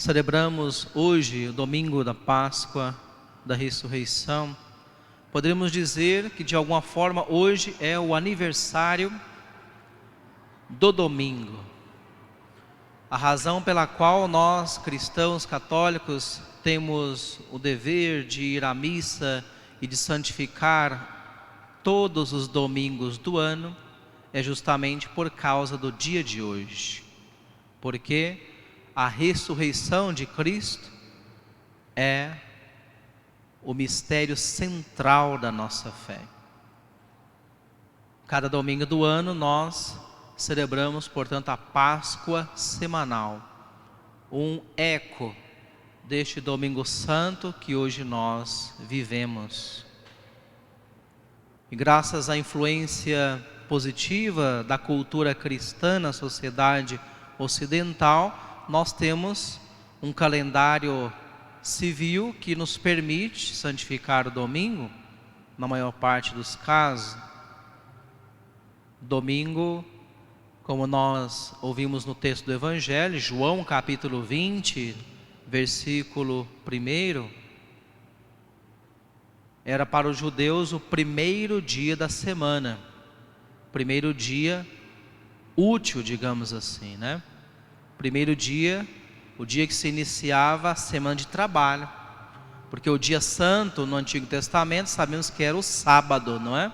celebramos hoje o domingo da Páscoa, da ressurreição, poderíamos dizer que de alguma forma hoje é o aniversário do domingo. A razão pela qual nós, cristãos católicos, temos o dever de ir à missa e de santificar todos os domingos do ano é justamente por causa do dia de hoje. Porque a ressurreição de Cristo é o mistério central da nossa fé. Cada domingo do ano nós celebramos, portanto, a Páscoa semanal, um eco deste domingo santo que hoje nós vivemos. E graças à influência positiva da cultura cristã na sociedade ocidental, nós temos um calendário civil que nos permite santificar o domingo, na maior parte dos casos. Domingo, como nós ouvimos no texto do Evangelho, João capítulo 20, versículo 1, era para os judeus o primeiro dia da semana, primeiro dia útil, digamos assim, né? Primeiro dia, o dia que se iniciava a semana de trabalho, porque o dia santo no Antigo Testamento sabemos que era o sábado, não é?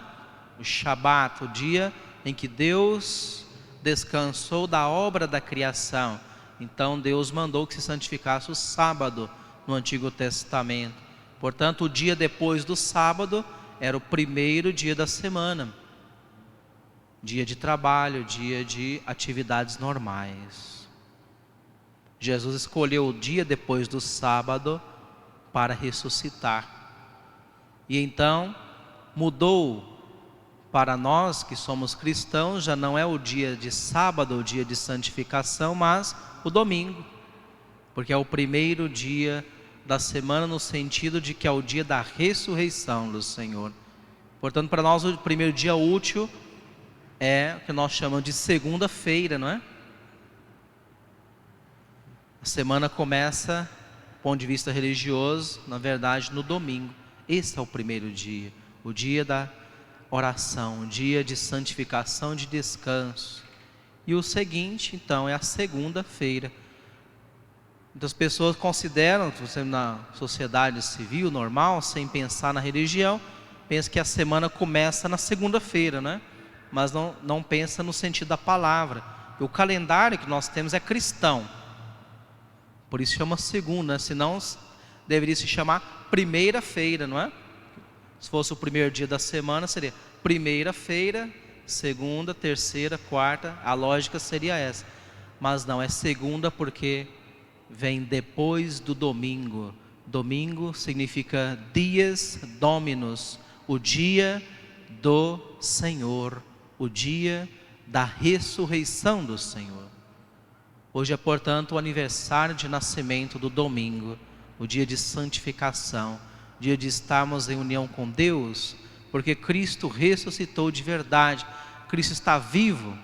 O Shabat, o dia em que Deus descansou da obra da criação. Então Deus mandou que se santificasse o sábado no Antigo Testamento. Portanto, o dia depois do sábado era o primeiro dia da semana, dia de trabalho, dia de atividades normais. Jesus escolheu o dia depois do sábado para ressuscitar. E então mudou para nós que somos cristãos, já não é o dia de sábado, o dia de santificação, mas o domingo. Porque é o primeiro dia da semana no sentido de que é o dia da ressurreição do Senhor. Portanto, para nós o primeiro dia útil é o que nós chamamos de segunda-feira, não é? A semana começa, do ponto de vista religioso, na verdade, no domingo. Esse é o primeiro dia, o dia da oração, o dia de santificação, de descanso. E o seguinte, então, é a segunda-feira. Muitas pessoas consideram, na sociedade civil, normal, sem pensar na religião, pensa que a semana começa na segunda-feira, né? Mas não pensa no sentido da palavra. O calendário que nós temos é cristão. Por isso chama segunda, senão deveria se chamar primeira-feira, não é? Se fosse o primeiro dia da semana, seria primeira-feira, segunda, terceira, quarta, a lógica seria essa. Mas não, é segunda porque vem depois do domingo. Domingo significa dies dominus, o dia do Senhor, o dia da ressurreição do Senhor. Hoje é, portanto, o aniversário de nascimento do domingo, o dia de santificação, dia de estarmos em união com Deus, porque Cristo ressuscitou de verdade. Cristo está vivo,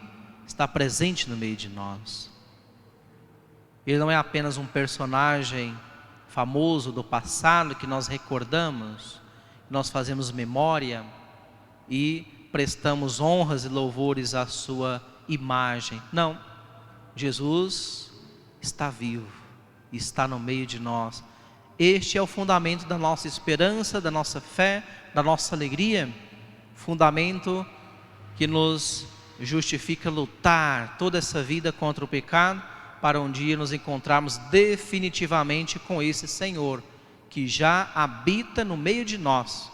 está presente no meio de nós. Ele não é apenas um personagem famoso do passado que nós recordamos, nós fazemos memória e prestamos honras e louvores à sua imagem. Não. Jesus está vivo, está no meio de nós. Este é o fundamento da nossa esperança, da nossa fé, da nossa alegria. Fundamento que nos justifica lutar toda essa vida contra o pecado, para um dia nos encontrarmos definitivamente com esse Senhor, que já habita no meio de nós.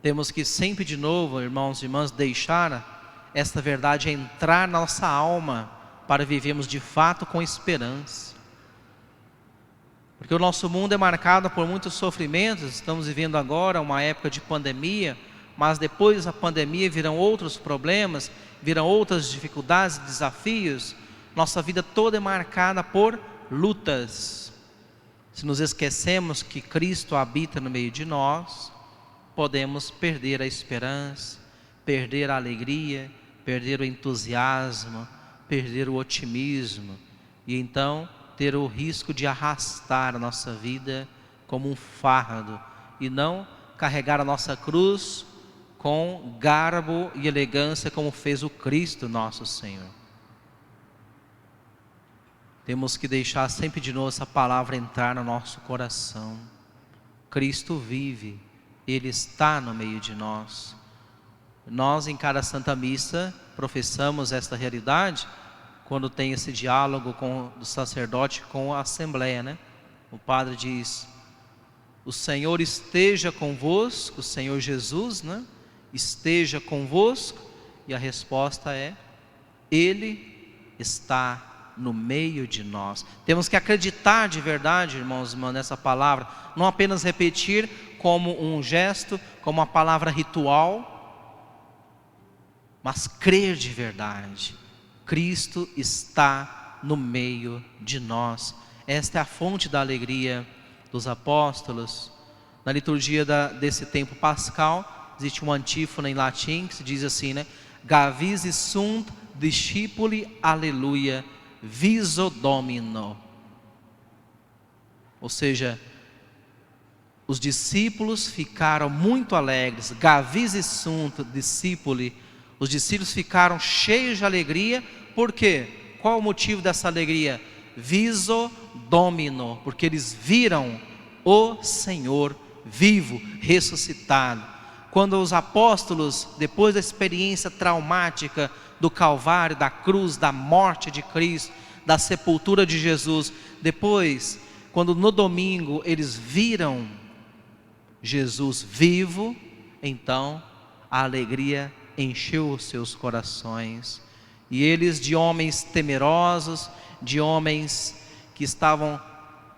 Temos que sempre de novo, irmãos e irmãs, deixar esta verdade entrar na nossa alma, para vivermos de fato com esperança. Porque o nosso mundo é marcado por muitos sofrimentos. Estamos vivendo agora uma época de pandemia, mas depois da pandemia virão outros problemas, virão outras dificuldades, desafios. Nossa vida toda é marcada por lutas. Se nos esquecemos que Cristo habita no meio de nós, podemos perder a esperança, perder a alegria, perder o entusiasmo, perder o otimismo, e então ter o risco de arrastar a nossa vida como um fardo e não carregar a nossa cruz com garbo e elegância como fez o Cristo nosso Senhor. Temos que deixar sempre de novo essa palavra entrar no nosso coração. Cristo vive, Ele está no meio de nós. Nós em cada Santa Missa professamos esta realidade quando tem esse diálogo do sacerdote com a Assembleia, né? O padre diz: o Senhor esteja convosco, o Senhor Jesus, né? Esteja convosco, e a resposta é: Ele está no meio de nós. Temos que acreditar de verdade, irmãos, nessa palavra, não apenas repetir como um gesto, como uma palavra ritual, mas crer de verdade. Cristo está no meio de nós. Esta é a fonte da alegria dos apóstolos. Na liturgia desse tempo pascal, existe uma antífona em latim que se diz assim, né? Gavis sunt discipuli alleluia viso Domino. Ou seja, os discípulos ficaram muito alegres. Gavis sunt discipuli. Os discípulos ficaram cheios de alegria. Por quê? Qual o motivo dessa alegria? Viso Domino, porque eles viram o Senhor vivo, ressuscitado. Quando os apóstolos, depois da experiência traumática do Calvário, da cruz, da morte de Cristo, da sepultura de Jesus, depois, quando no domingo eles viram Jesus vivo, então a alegria encheu os seus corações. E eles, de homens temerosos, de homens que estavam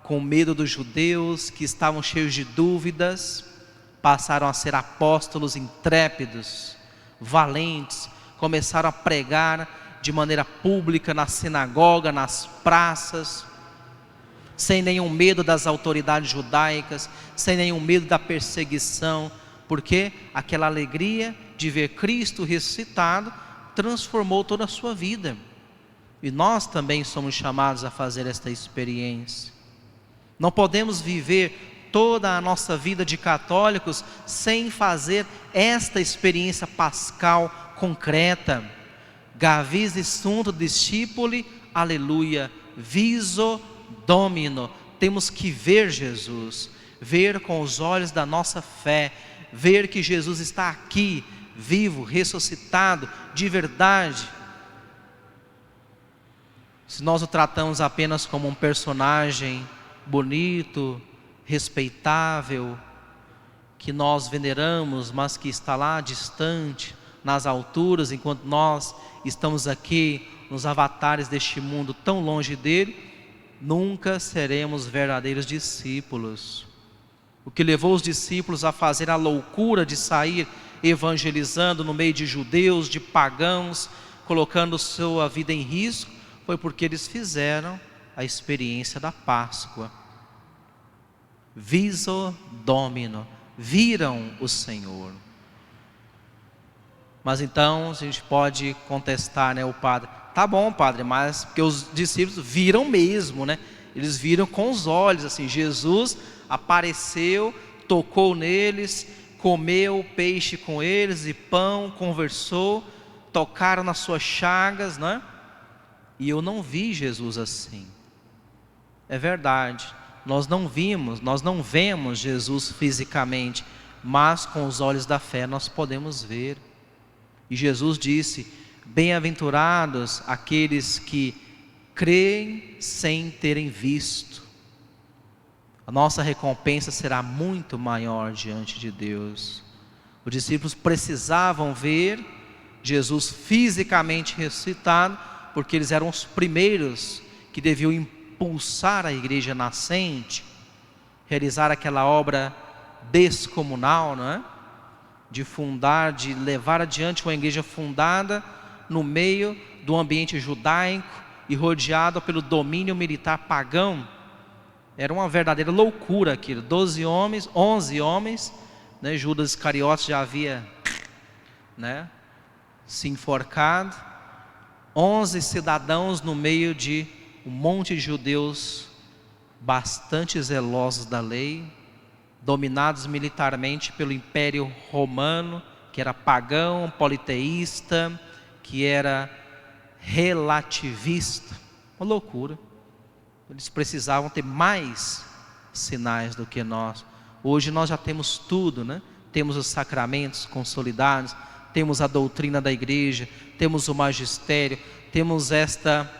com medo dos judeus, que estavam cheios de dúvidas, passaram a ser apóstolos intrépidos, valentes, começaram a pregar de maneira pública na sinagoga, nas praças, sem nenhum medo das autoridades judaicas, sem nenhum medo da perseguição, porque aquela alegria de ver Cristo ressuscitado transformou toda a sua vida. E nós também somos chamados a fazer esta experiência. Não podemos viver toda a nossa vida de católicos sem fazer esta experiência pascal concreta. Gavis sunt discipuli alleluia viso Domino. Temos que ver Jesus, ver com os olhos da nossa fé, ver que Jesus está aqui, vivo, ressuscitado, de verdade. Se nós o tratamos apenas como um personagem bonito, respeitável, que nós veneramos, mas que está lá distante, nas alturas, enquanto nós estamos aqui nos avatares deste mundo tão longe dele, nunca seremos verdadeiros discípulos. O que levou os discípulos a fazer a loucura de sair evangelizando no meio de judeus, de pagãos, colocando sua vida em risco, foi porque eles fizeram a experiência da Páscoa. Viso Domino, viram o Senhor. Mas então a gente pode contestar, né, o padre: tá bom, padre, mas porque os discípulos viram mesmo, né? Eles viram com os olhos, assim, Jesus apareceu, tocou neles, comeu peixe com eles e pão, conversou, tocaram nas suas chagas, né? E eu não vi Jesus assim. É verdade, nós não vemos Jesus fisicamente, mas com os olhos da fé nós podemos ver. E Jesus disse: bem-aventurados aqueles que creem sem terem visto. A nossa recompensa será muito maior diante de Deus. Os discípulos precisavam ver Jesus fisicamente ressuscitado, porque eles eram os primeiros que deviam impulsar a igreja nascente, realizar aquela obra descomunal, não é? De fundar, de levar adiante uma igreja fundada no meio do ambiente judaico e rodeado pelo domínio militar pagão. Era uma verdadeira loucura aquilo. 11 homens, né? Judas Iscariotes já havia, né, se enforcado. 11 cidadãos no meio de um monte de judeus bastante zelosos da lei, dominados militarmente pelo Império Romano, que era pagão, politeísta, que era relativista. Uma loucura. Eles precisavam ter mais sinais do que nós. Hoje nós já temos tudo, né? Temos os sacramentos consolidados, temos a doutrina da igreja, temos o magistério, temos esta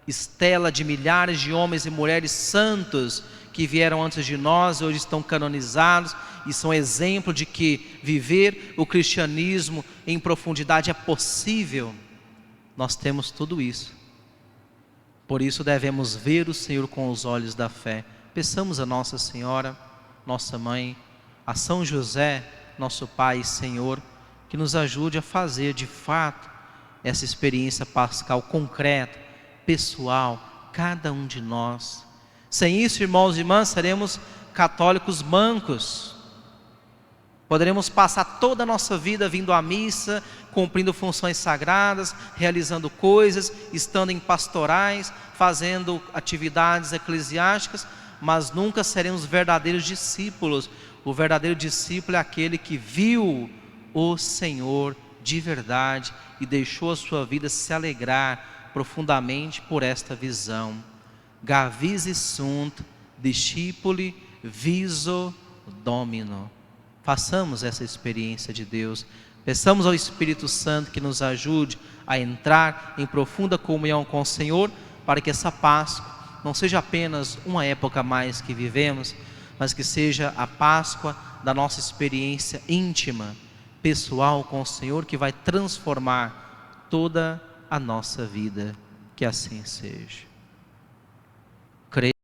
estela de milhares de homens e mulheres santos que vieram antes de nós, hoje estão canonizados e são exemplo de que viver o cristianismo em profundidade é possível. Nós temos tudo isso. Por isso devemos ver o Senhor com os olhos da fé. Peçamos a Nossa Senhora, nossa Mãe, a São José, nosso Pai e Senhor, que nos ajude a fazer de fato essa experiência pascal concreta, pessoal, cada um de nós. Sem isso, irmãos e irmãs, seremos católicos mancos. Poderemos passar toda a nossa vida vindo à missa, cumprindo funções sagradas, realizando coisas, estando em pastorais, fazendo atividades eclesiásticas, mas nunca seremos verdadeiros discípulos. O verdadeiro discípulo é aquele que viu o Senhor de verdade e deixou a sua vida se alegrar profundamente por esta visão. Gavis sunt discipuli viso Domino. Façamos essa experiência de Deus. Peçamos ao Espírito Santo que nos ajude a entrar em profunda comunhão com o Senhor, para que essa Páscoa não seja apenas uma época a mais que vivemos, mas que seja a Páscoa da nossa experiência íntima, pessoal com o Senhor, que vai transformar toda a nossa vida. Que assim seja.